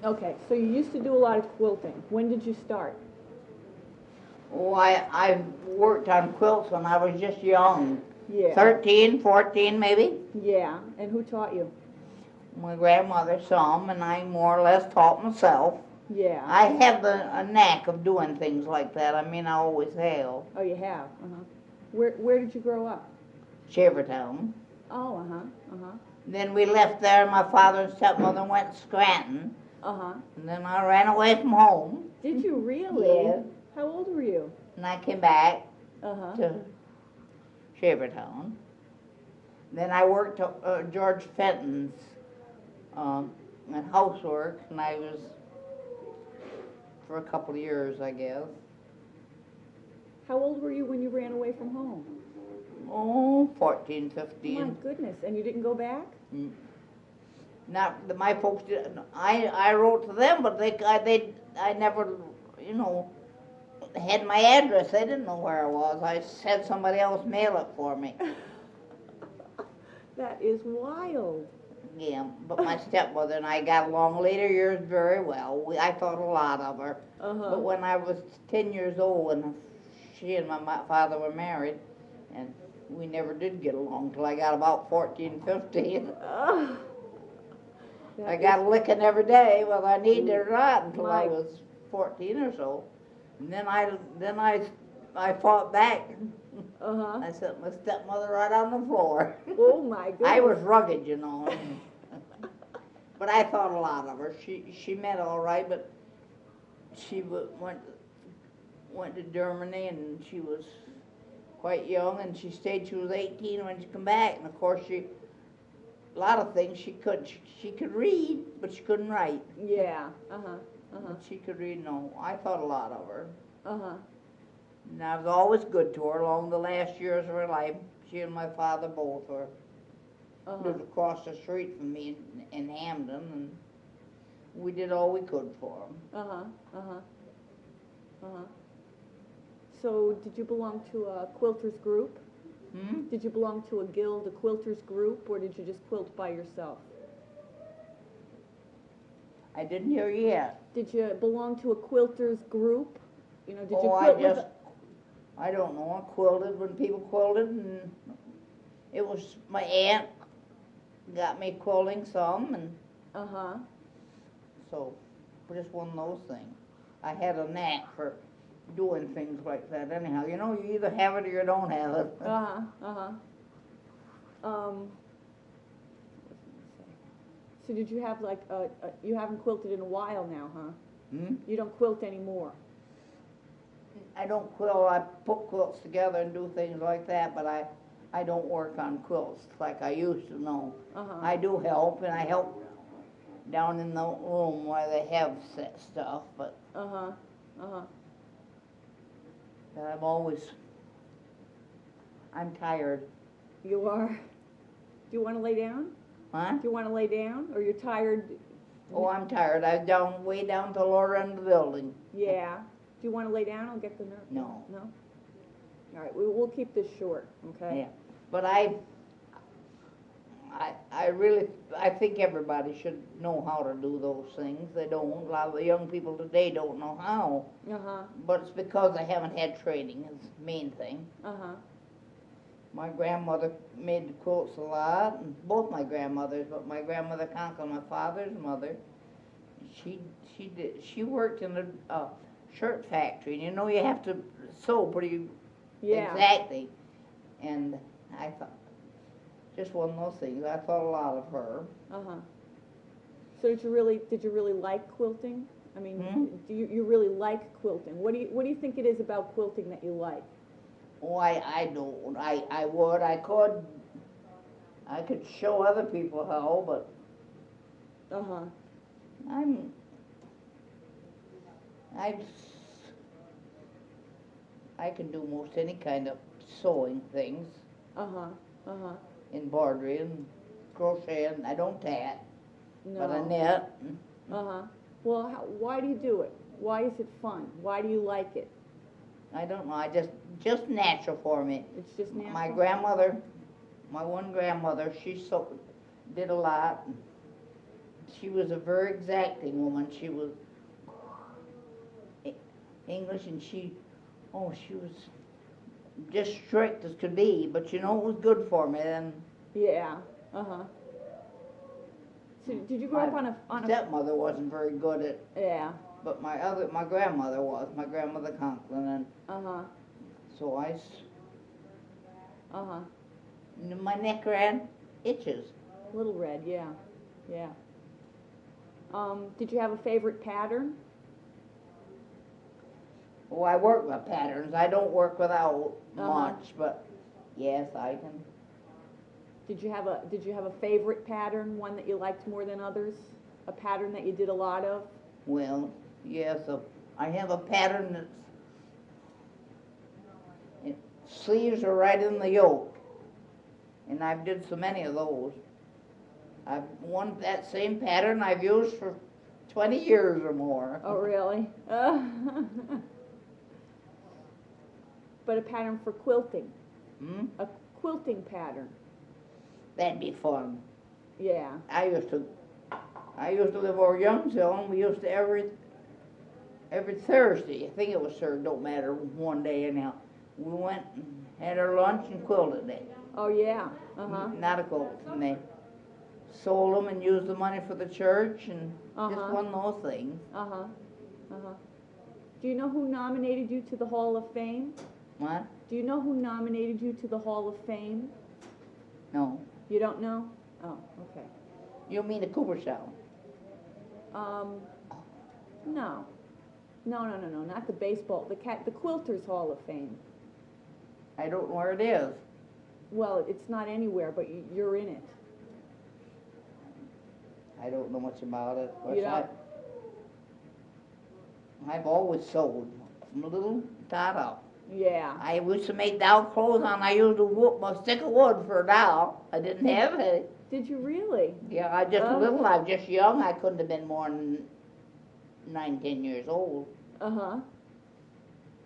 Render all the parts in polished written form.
Okay, so you used to do a lot of quilting. When did you start? Oh, I worked on quilts when I was just young. Yeah. 13, 14 maybe. Yeah, and who taught you? My grandmother some, and I more or less taught myself. Yeah. I have a knack of doing things like that. I mean, I always have. Oh, you have? Uh-huh. Where did you grow up? Chevertown. Oh, uh-huh, uh-huh. Then we left there. My father and stepmother went to Scranton. Uh-huh. And then I ran away from home. Did you really? Yeah. How old were you? And I came back Uh-huh. to Chevertown. Then I worked at George Fenton's at housework, and I was for a couple of years, I guess. How old were you when you ran away from home? Oh, 14, 15. My goodness, and you didn't go back? Not that my folks did. I wrote to them, but I never, you know, had my address. They didn't know where I was. I had somebody else mail it for me. That is wild. Yeah, but my stepmother and I got along later years very well. I thought a lot of her. Uh-huh. But when I was 10 years old, and she and my father were married, and we never did get along till I got about 14, 15. I got a licking every day, whether I needed it or not, until I was 14 or so. And then I fought back. Uh-huh. I set my stepmother right on the floor. Oh my goodness. I was rugged, you know. But I thought a lot of her. She meant all right, but she went to Germany, and she was quite young, and she stayed. She was 18 when she came back, and of course a lot of things she could read, but she couldn't write. Yeah. Uh-huh. Uh-huh. But she could read. No, I thought a lot of her. Uh-huh. And I was always good to her along the last years of her life. She and my father both were. Lived across the street from me in Hamden, and we did all we could for them. Uh-huh. Uh-huh. Uh-huh. So did you belong to a quilters group? Did you belong to a guild, a quilters group, or did you just quilt by yourself? I didn't hear you yet. Did you belong to a quilters group? You know, did you quilt I don't know. I quilted when people quilted, and it was my aunt got me quilting some, and so just one of those things. I had a knack for doing things like that. Anyhow, you know, you either have it or you don't have it. So did you have like you haven't quilted in a while now, huh? You don't quilt anymore. I don't quilt. I put quilts together and do things like that, but I don't work on quilts like I used to know. I do help, and I help down in the room where they have set stuff, but I'm tired. You are? Do you want to lay down? Huh? Do you want to lay down, or you're tired? Oh, I'm tired. I'm way down to the lower end of the building. Yeah. Do you want to lay down? I'll get the nerve. No. No? All right, we'll keep this short, okay? Yeah. But I think everybody should know how to do those things. They don't. A lot of the young people today don't know how. But it's because they haven't had training is the main thing. My grandmother made the quilts a lot, and both my grandmothers, but my grandmother Conklin, my father's mother, she worked in a shirt factory, and you know you have to sew pretty exactly. And I thought, just one of those things. I thought a lot of her. So did you really like quilting? I mean, do you really like quilting? What do you think it is about quilting that you like? Oh, I don't. I could show other people how, but I can do most any kind of sewing things. Embroidery and crochet, and I don't tat, but I knit. Well, why do you do it? Why is it fun? Why do you like it? I don't know. Just natural for me. It's just natural. My one grandmother, she did a lot. she was a very exacting woman. She was English, and she was just strict as could be, but you know, it was good for me. And Yeah. Uh-huh. So did you grow up on a stepmother wasn't very good at, Yeah. but my grandmother was, my grandmother Conklin, and Uh-huh. so Uh-huh. my neck ran itches. Little Red, yeah. Yeah. Did you have a favorite pattern? Oh, I work with patterns. I don't work without Uh-huh. much, but yes, I can. Did you have a favorite pattern, one that you liked more than others? A pattern that you did a lot of? Well, yes, I have a pattern sleeves are right in the yoke, and I've did so many of those. That same pattern I've used for 20 years or more. Oh, really? But a pattern for quilting. A quilting pattern. That'd be fun. Yeah. I used to live over Youngsville, and we used to every Thursday, I think it was Thursday, don't matter, one day anyhow, we went and had our lunch and quilted it. Oh, yeah. Uh-huh. Not a quilt, and they sold them and used the money for the church, and just Uh-huh. one of those things. Uh-huh. Uh-huh. Do you know who nominated you to the Hall of Fame? What? Do you know who nominated you to the Hall of Fame? No. You don't know? Oh, okay. You mean the Cooper Show? No. No, not the baseball, the Quilters Hall of Fame. I don't know where it is. Well, it's not anywhere, but you're in it. I don't know much about it. You don't? I've always sewed from a little dot up. Yeah. I used to make doll clothes, and I used a stick of wood for a doll. I didn't have any. Did you really? Yeah, I was just young. I couldn't have been more than 9, 10 years old. Uh-huh.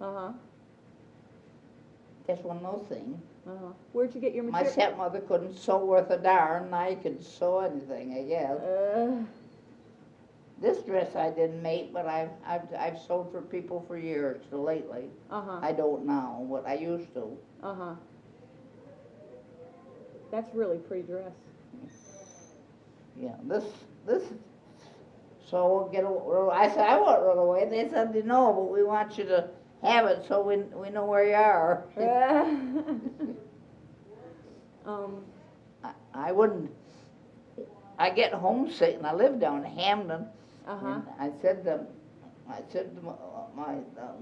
Uh-huh. Just one of those things. Uh-huh. Where'd you get your My material? stepmother couldn't sew worth a darn, and I could sew anything, I guess. This dress I didn't make, but I've sewed for people for years, till lately. Uh-huh. I don't now, what I used to. Uh-huh. That's really pretty dress. Yeah, this. So I said I won't run away. They said no, but we want you to have it so we know where you are. I wouldn't. I get homesick, and I live down in Hamden. Uh-huh. And I said to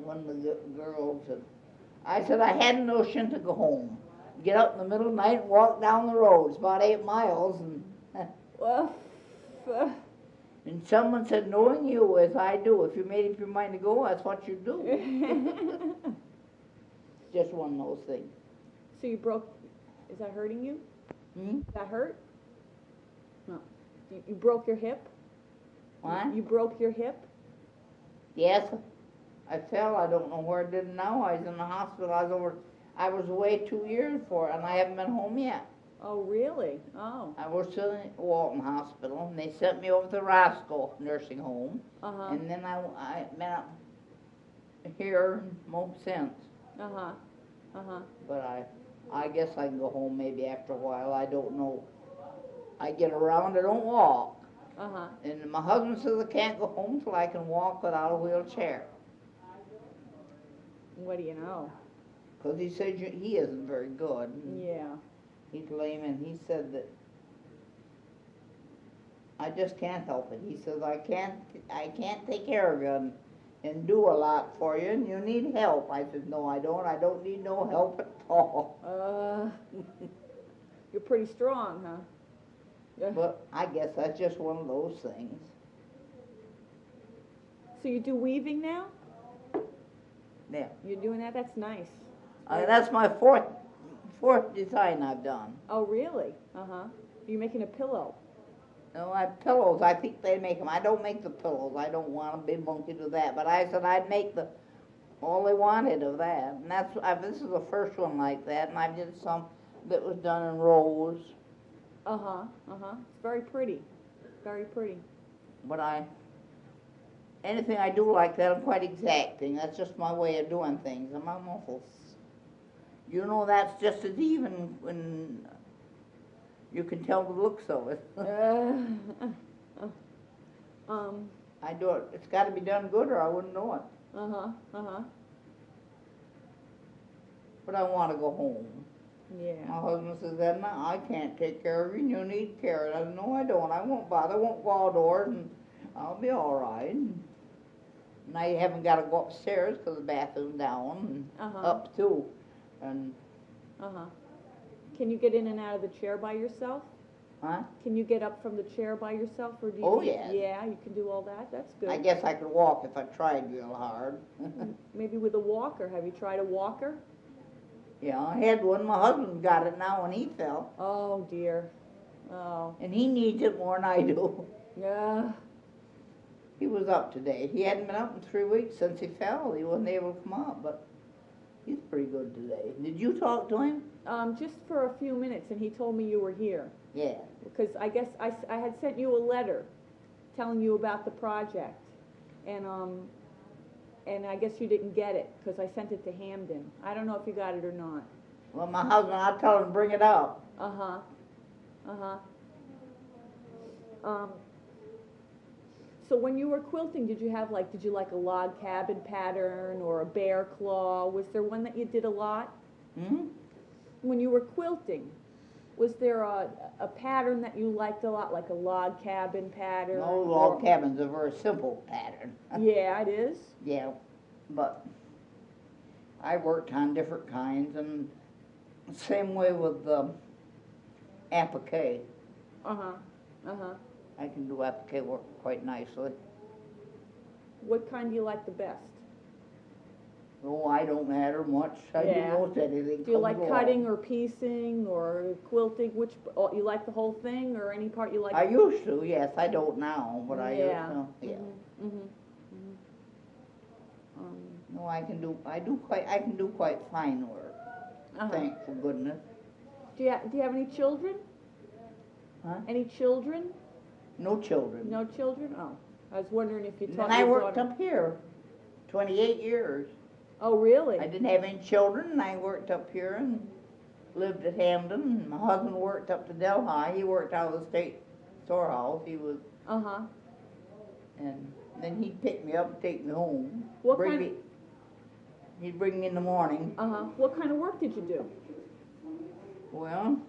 one of the girls, I said I had a notion to go home, get up in the middle of the night and walk down the road. It's about 8 miles, and Well, and someone said, knowing you as I do, if you made up your mind to go, that's what you do. Just one of those things. So you broke, is that hurting you? Does that hurt? No. You broke your hip? What? You broke your hip? Yes, I fell. I don't know where I did now. I was in the hospital. I was away 2 years for it, and I haven't been home yet. Oh, really? Oh. I was still in Walton Hospital, and they sent me over to Roscoe nursing home, Uh-huh. and then I been up here since. Uh-huh. Uh-huh. But I guess I can go home maybe after a while. I don't know. I get around. I don't walk. Uh-huh. And my husband says I can't go home till I can walk without a wheelchair. What do you know? Because he said he isn't very good. Yeah. He's lame, and he said that I just can't help it. He says I can't take care of you and do a lot for you, and you need help. I said, no, I don't. I don't need no help at all. You're pretty strong, huh? Yeah. But I guess that's just one of those things. So you do weaving now? Yeah. You're doing that? That's nice. That's my fourth design I've done. Oh, really? Uh-huh. You're making a pillow. No, I have pillows. I think they make them. I don't make the pillows. I don't want to be monkey to that. But I said I'd make all they wanted of that. And this is the first one like that. And I did some that was done in rows. Uh-huh. Uh-huh. It's very pretty. Very pretty. But anything I do like that, I'm quite exacting. That's just my way of doing things. I'm awful. You know, that's just as even when you can tell the looks of it. I do it. It's got to be done good, or I wouldn't know it. But I want to go home. Yeah. My husband says, Edna, I can't take care of you, and you need care. I said, no, I don't. I won't bother. I won't go outdoors, and I'll be all right. Now you haven't got to go upstairs because the bathroom's down, and up too. And Can you get in and out of the chair by yourself? huh? Can you get up from the chair by yourself, or do you? Oh, yes. Yeah, you can do all that. That's good. I guess I could walk if I tried real hard. Maybe with a walker. Have you tried a walker? Yeah, I had one. My husband got it now when he fell. Oh dear. Oh. And he needs it more than I do. Yeah. He was up today. He hadn't been up in 3 weeks since he fell. He wasn't able to come up, but he's pretty good today. Did you talk to him? Just for a few minutes, and he told me you were here. Yeah. Because I guess I had sent you a letter telling you about the project, and I guess you didn't get it because I sent it to Hamden. I don't know if you got it or not. Well, my husband, I'll tell him to bring it up. So when you were quilting, did you like a log cabin pattern or a bear claw? Was there one that you did a lot? Hmm? When you were quilting, was there a pattern that you liked a lot, like a log cabin pattern? No, log cabin's a very simple pattern. Yeah, it is. Yeah, but I worked on different kinds, and same way with applique. I can do applique work quite nicely. What kind do you like the best? Oh, I don't matter much. I do most anything. Do you like cutting or piecing or quilting? Which you like the whole thing, or any part you like? I used to, yes. I don't now, but I used to. Yeah. No, I can do quite fine work. Thank for goodness. Do you have any children? Huh? Any children? No children. No children? Oh, I was wondering if you taught And I your worked daughter. up here 28 years. Oh, really? I didn't have any children, and I worked up here and lived at Hamden. And my husband worked up to Delhi. He worked out of the state storehouse. He was. And then he'd pick me up and take me home. He'd bring me in the morning. What kind of work did you do? Well,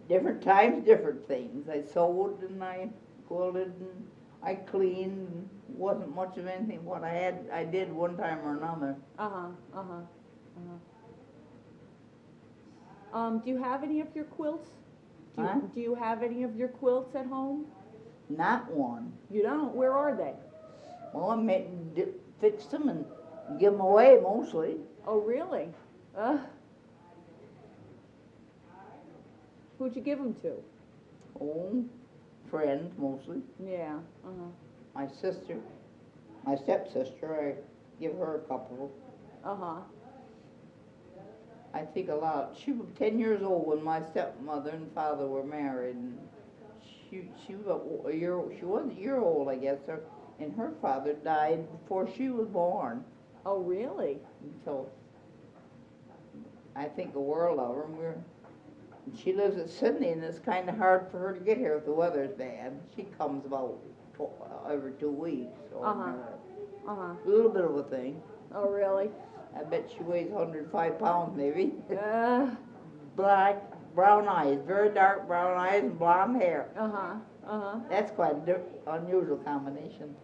different times, different things. I sewed and I quilted and I cleaned. And wasn't much of anything. What I did one time or another. Do you have any of your quilts? Huh? Do you have any of your quilts at home? Not one. You don't? Where are they? Well, I fixed them and give them away mostly. Oh, really? Who'd you give them to? Oh, friends mostly. Yeah. My sister, my stepsister, I give her a couple. I think a lot. She was 10 years old when my stepmother and father were married. And she was a year old, I guess, and her father died before she was born. Oh, really? So I think the world of her. She lives at Sydney, and it's kind of hard for her to get here if the weather's bad. She comes about every 2 weeks. A little bit of a thing. Oh, really? I bet she weighs 105 pounds, maybe. Black, brown eyes, very dark brown eyes and blonde hair. That's quite an unusual combination.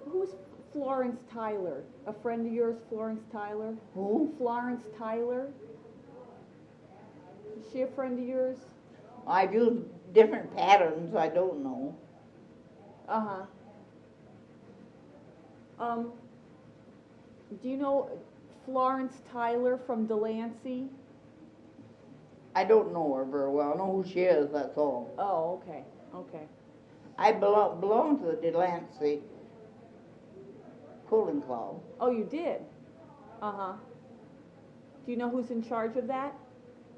Who's Florence Tyler? A friend of yours, Florence Tyler? Who? Florence Tyler. Is she a friend of yours? I've used different patterns. I don't know. Do you know Florence Tyler from Delancey? I don't know her very well. I know who she is, that's all. Oh, okay, okay. I belong to the Delancey Quilting Club. Oh, you did? Do you know who's in charge of that?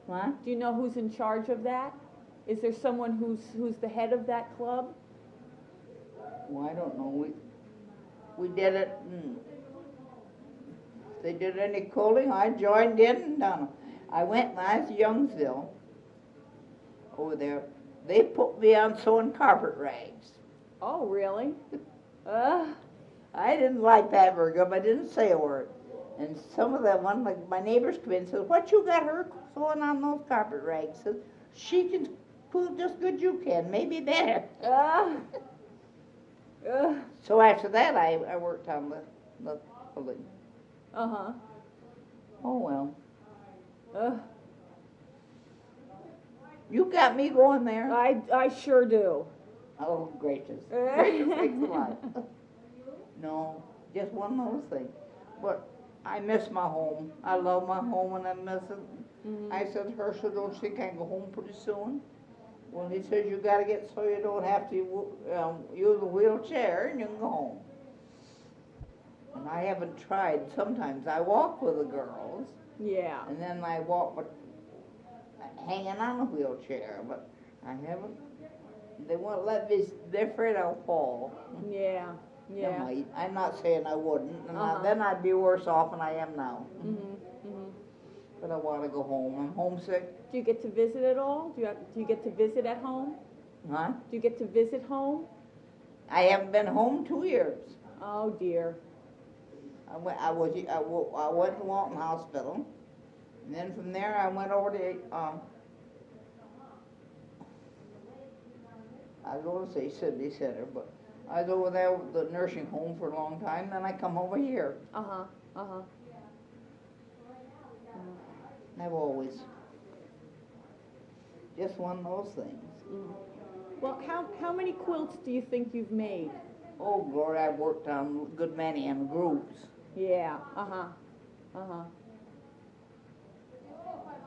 What? Do you know who's in charge of that? Is there someone who's the head of that club? Well, I don't know. We did it. If they did any quilting, I joined in and done it. I went when I was in Youngsville over there. They put me on sewing carpet rags. Oh, really? I didn't like that very good, but I didn't say a word. And some of them, one like my neighbors come in and said, "What you got her sewing on those carpet rags?" Said, "She can do just good you can, maybe better." So after that, I worked on the quilting. Uh-huh. Oh well. You got me going there. I sure do. Oh, gracious. Gracious sakes alive. No, just one of those things. But I miss my home. I love my home and I miss it. Mhm. I said, Herschel, don't you think I can go home pretty soon? Well, he says, you got to get so you don't have to use a wheelchair and you can go home. And I haven't tried. Sometimes I walk with the girls. Yeah. And then I walk with, hanging on a wheelchair, but I haven't. They won't let me. They're afraid I'll fall. Yeah. Yeah. I'm not saying I wouldn't, and Uh-huh. then I'd be worse off than I am now. Mhm. Mhm. But I want to go home. I'm homesick. Do you get to visit at all? Do you get to visit at home? Huh? Do you get to visit home? I haven't been home 2 years. Oh dear. I went to Walton Hospital, and then from there I went over to I was going to say Sydney Center, but I was over there with the nursing home for a long time. Then I come over here. Uh-huh. Uh-huh. I've always just one of those things. Mm. Well, how many quilts do you think you've made? Oh, Glory, I've worked on a good many in groups. Yeah. Uh-huh. Uh-huh.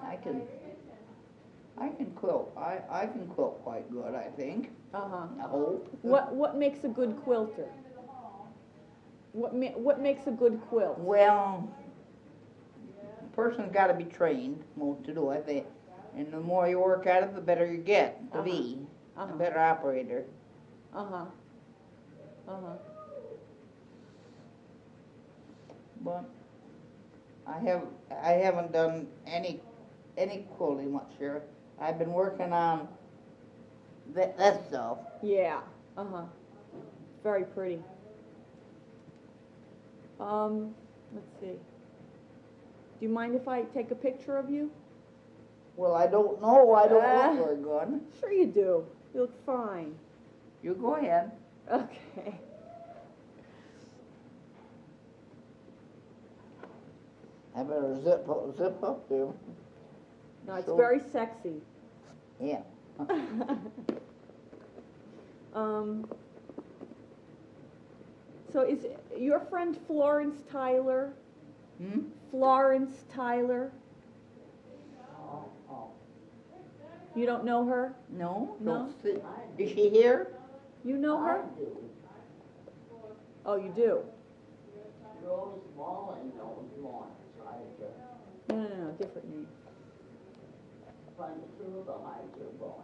I can quilt. I can quilt quite good, I think. Uh-huh. I hope. What makes a good quilter? What makes a good quilt? Well, a person's got to be trained to do it. And the more you work at it, the better you get to be a better operator. Uh-huh. Uh-huh. But I haven't done any quilting much here. I've been working on that stuff. Yeah. Uh-huh. Very pretty. Let's see. Do you mind if I take a picture of you? Well, I don't know. I don't look very good. Sure you do. You look fine. You go ahead. Okay. I better zip up there. No, it's So- very sexy. Yeah. So is your friend Florence Tyler? Hmm? Florence Tyler? You don't know her? No? No? Don't see. Is she here? You know her? Oh, you do? Rose Mullen knows Lawrence, right? No, different name. From through the high school boy.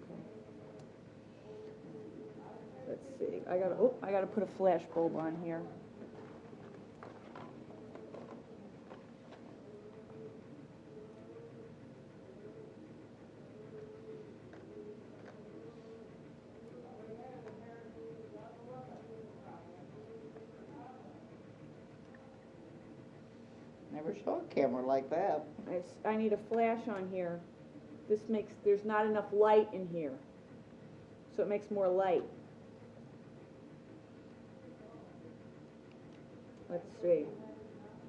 Okay. Let's see. I gotta put a flash bulb on here. Never saw a camera like that. I need a flash on here. There's not enough light in here. So it makes more light. Let's see.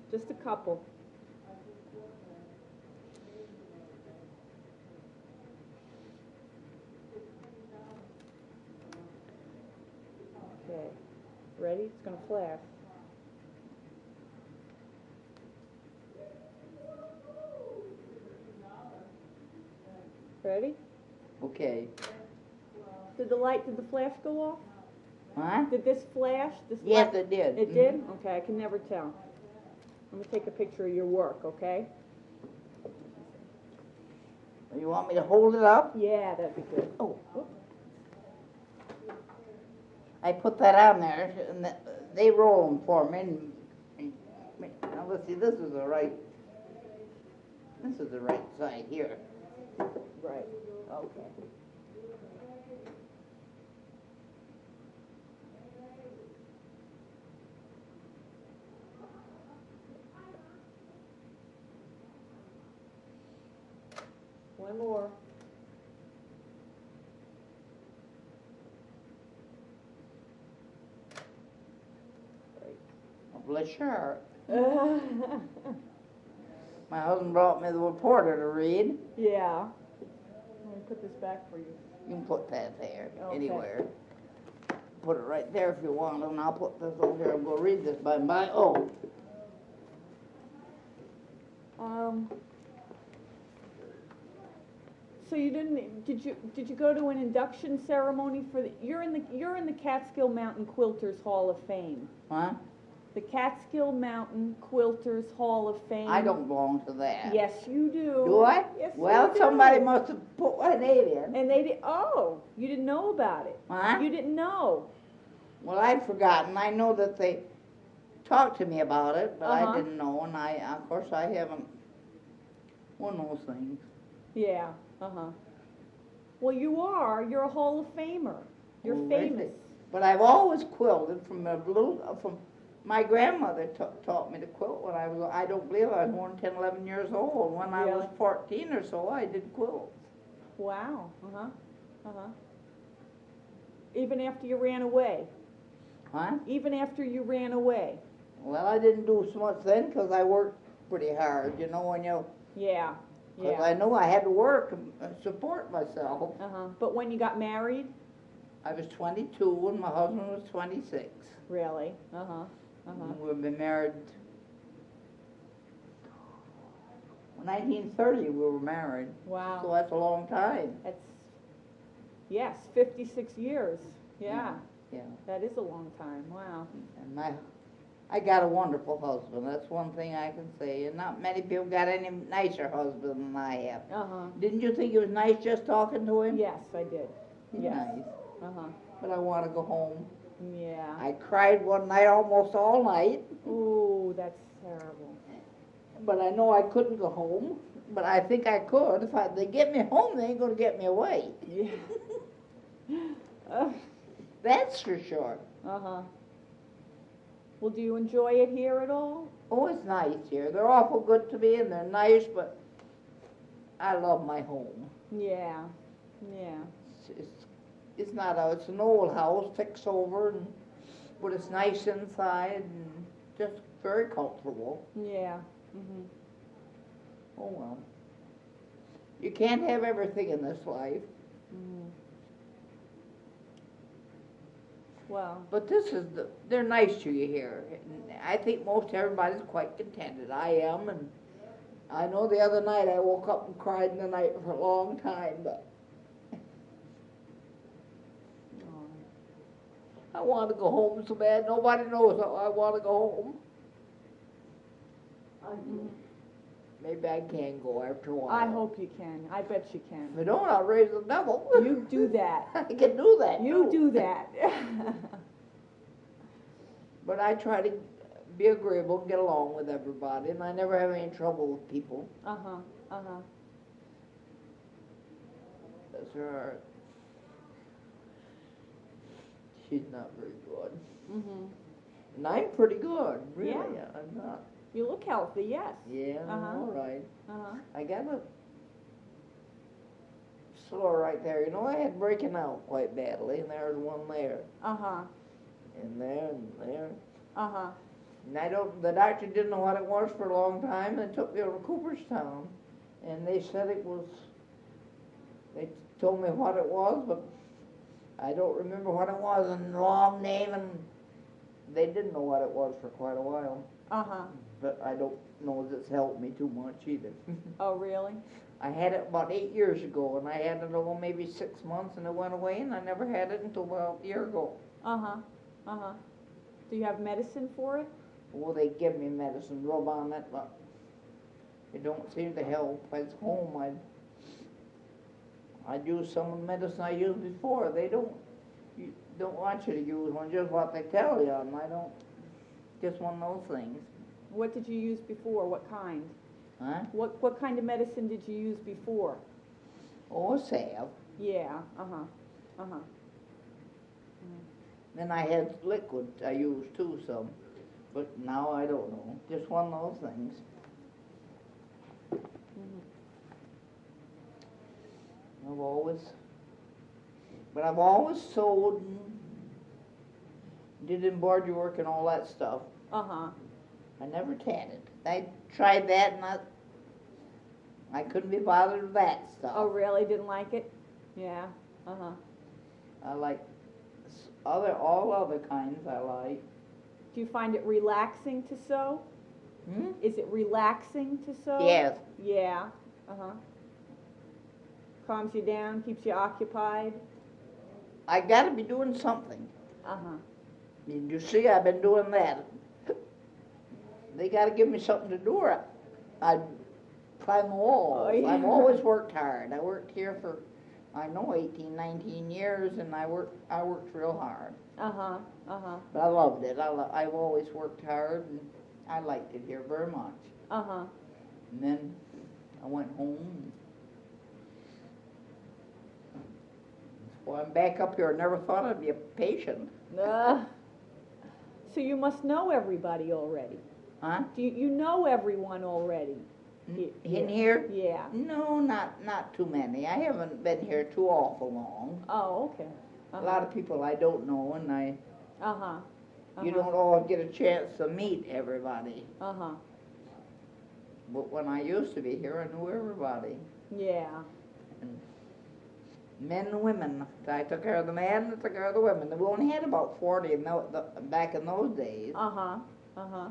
Just a couple. Okay. Ready? It's gonna flash. Ready? Okay. Did the flash go off? Huh? Did this flash? Yes, it did. It did? Okay, I can never tell. Let me take a picture of your work, okay? You want me to hold it up? Yeah, that'd be good. Oh. I put that on there, and they roll them for me. Now let's see, this is the right side here. Right, okay. One more. Bless your heart. My husband brought me the reporter to read. Yeah. Let me put this back for you. You can put that there, Okay. anywhere. Put it right there if you want, and I'll put this over here and go read this by and by. Oh. So you did you go to an induction ceremony for you're in the Catskill Mountain Quilters Hall of Fame. Huh? The Catskill Mountain Quilters Hall of Fame. I don't belong to that. Yes, you do. Do I? Yes, well, you do. somebody must have put my name in. And they did. Oh, you didn't know about it. Huh? You didn't know. Well, I'd forgotten. I know that they talked to me about it, but Uh-huh. I didn't know, and of course, I haven't. One of those things. Yeah. Well, you're a Hall of Famer. You're Well, famous. But I've always quilted from my grandmother taught me to quilt when I don't believe I was more than 10, 11 years old. When I was Really? 14 or so, I did quilts. Wow. Even after you ran away. Huh? Even after you ran away. Well, I didn't do so much then because I worked pretty hard, you know, when you. Yeah. Because Yeah. I knew I had to work and support myself. But when you got married? I was 22 and my husband was 26. Really? We've been married. 1930 we were married. Wow. So that's a long time. Yes, 56 years. Yeah. Yeah. That is a long time. Wow. And I got a wonderful husband. That's one thing I can say. And not many people got any nicer husband than I have. Didn't you think it was nice just talking to him? Yes, I did. He's Yes. nice. Uh-huh. But I want to go home. Yeah. I cried one night almost all night. Ooh, that's terrible. But I know I couldn't go home. But I think I could. If they get me home, they ain't going to get me away. Yeah. That's for sure. Well, do you enjoy it here at all? Oh, it's nice here. They're awful good to me and they're nice, but I love my home. Yeah. Yeah. It's an old house, fixed over, but it's nice inside and just very comfortable. Yeah. Oh well. You can't have everything in this life. Well. But they're nice to you here. I think most everybody's quite contented. I am, and I know the other night I woke up and cried in the night for a long time, but I want to go home so bad. Nobody knows how I want to go home. Maybe I can go after a while. I hope you can. I bet you can. If I don't, I'll raise the devil. You do that. I can do that. You too. do that. But I try to be agreeable and get along with everybody, and I never have any trouble with people. That's her heart. She's not very good. And I'm pretty good, really. Yeah. I'm not. You look healthy, yes. Yeah, I'm all right. Uh-huh. I got a sore right there. You know, I had breaking out quite badly, and there's one there. And there, and there. And the doctor didn't know what it was for a long time, and took me over to Cooperstown. And they said they told me what it was, but I don't remember what it was, and the long name, and they didn't know what it was for quite a while. But I don't know that it's helped me too much either. Oh, really? I had it about 8 years ago, and I had it maybe 6 months, and it went away, and I never had it until about a year ago. Do you have medicine for it? Well, they give me medicine, rub on it, but it don't seem to help. At home, I'd use some of the medicine I used before. They don't want you to use one, just what they tell you, and I don't, just one of those things. What did you use before? What kind? Huh? What kind of medicine did you use before? Oh, salve. Yeah, uh-huh, uh-huh. Then I had liquid I used too, some, but now I don't know. Just one of those things. I've always sewed and did embroidery work and all that stuff. Uh-huh. I never tatted. I tried that and I couldn't be bothered with that stuff. Oh, really? Didn't like it? Yeah, uh-huh. I like all other kinds I like. Do you find it relaxing to sew? Hmm? Is it relaxing to sew? Yes. Yeah, uh-huh. Calms you down, keeps you occupied? I gotta be doing something. Uh-huh. You see, I've been doing that. They gotta give me something to do. I climb the walls. Oh, yeah. I've always worked hard. I worked here for, 18, 19 years, and I worked real hard. Uh-huh, uh-huh. But I loved it. I've always worked hard, and I liked it here very much. Uh-huh. And then I went home. Well, I'm back up here. I never thought I'd be a patient. So you must know everybody already. Huh? Do you know everyone already? In here? Yeah. No, not too many. I haven't been here too awful long. Oh, okay. A lot of people I don't know, and Uh-huh. you don't all get a chance to meet everybody. Uh-huh. But when I used to be here, I knew everybody. Yeah. And men and women. I took care of the men, I took care of the women. We only had about 40 back in those days. Uh-huh. Uh-huh.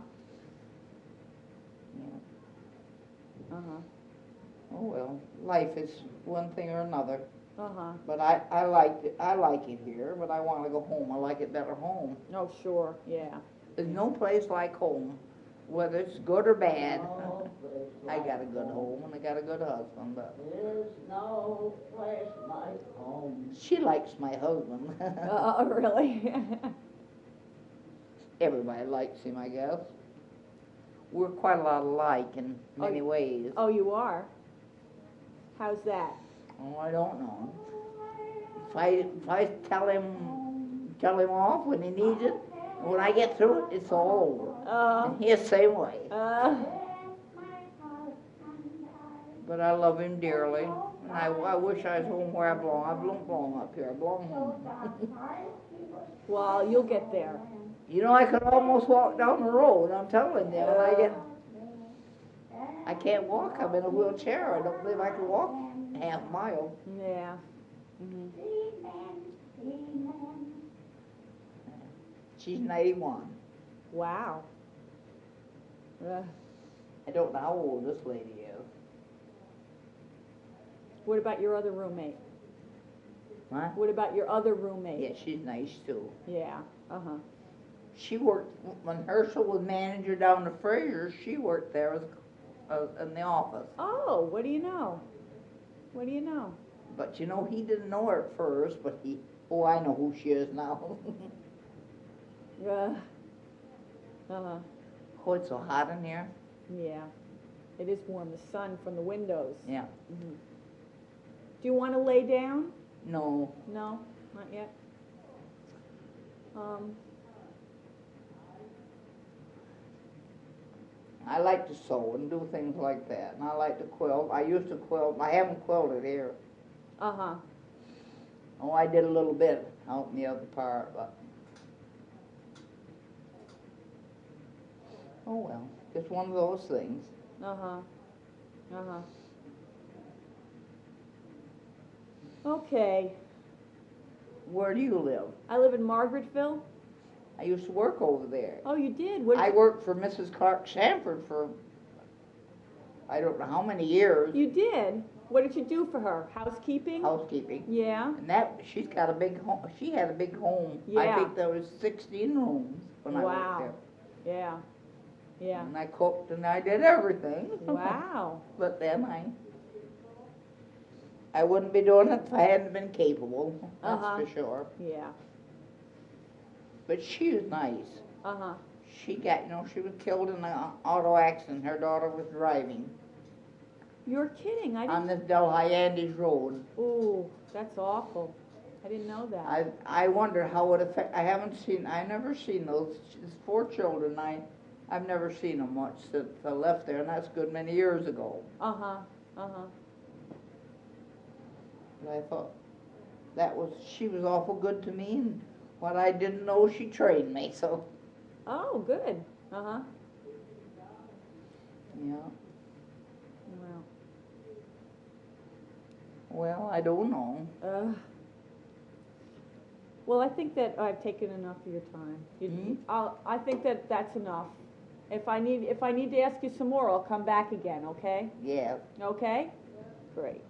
Yeah. Uh-huh. Oh well, life is one thing or another. Uh-huh. But I liked it. I like it here, but I want to go home. I like it better home. Oh, sure. Yeah. There's no place like home, whether it's good or bad. No place I like got a good home and I got a good husband, but There's no place like home. she likes my husband. Really? Everybody likes him, I guess. We're quite a lot alike in many ways. Oh, you are? How's that? Oh, I don't know. If I tell him off when he needs it, when I get through it, it's all over. And he's the same way. But I love him dearly. And I wish I was home where I belong. I don't belong up here. I belong home. Well, you'll get there. You know, I could almost walk down the road. I'm telling you, I can't walk. I'm in a wheelchair. I don't believe I can walk half a mile. Yeah. Mm-hmm. She's 91. Wow. I don't know how old this lady is. What about your other roommate? Huh? What about your other roommate? Yeah, she's nice too. Yeah. Uh-huh. She worked, when Herschel was manager down at Fraser's, she worked there in the office. Oh, what do you know? What do you know? But you know, he didn't know her at first, but I know who she is now. Uh-huh. Oh, it's so hot in here. Yeah. It is warm. The sun from the windows. Yeah. Mm-hmm. Do you want to lay down? No. No, not yet. I like to sew and do things like that, and I like to quilt. I used to quilt. I haven't quilted here. Uh-huh. Oh, I did a little bit out in the other part, but oh well, just one of those things. Uh-huh. Uh-huh. Okay. Where do you live? I live in Margaretville. I used to work over there. Oh, you did? What did I you... worked for Mrs. Clark Sanford for I don't know how many years. You did? What did you do for her? Housekeeping? Housekeeping. Yeah. And she's got a big home. She had a big home. Yeah. I think there was 16 rooms when I worked Wow. there. Yeah. Yeah. And I cooked and I did everything. Wow. But then I wouldn't be doing it if I hadn't been capable, that's Uh-huh. for sure. Yeah. But she was nice. Uh-huh. She got, she was killed in an auto accident. Her daughter was driving You're kidding. I on didn't. this Delhi Andes road. Ooh, that's awful. I didn't know that. I wonder how it affect. I've never seen those. It's 4 children. I've never seen them much since I left there, and that's a good many years ago. Uh-huh. Uh-huh. But I thought she was awful good to me, and what I didn't know, she trained me. So Oh, good. Uh-huh. yeah. Wow. Well, I don't know. Well, I think that I've taken enough of your time. I think that that's enough. If I need to ask you some more, I'll come back again, okay? Yeah. Okay? Great.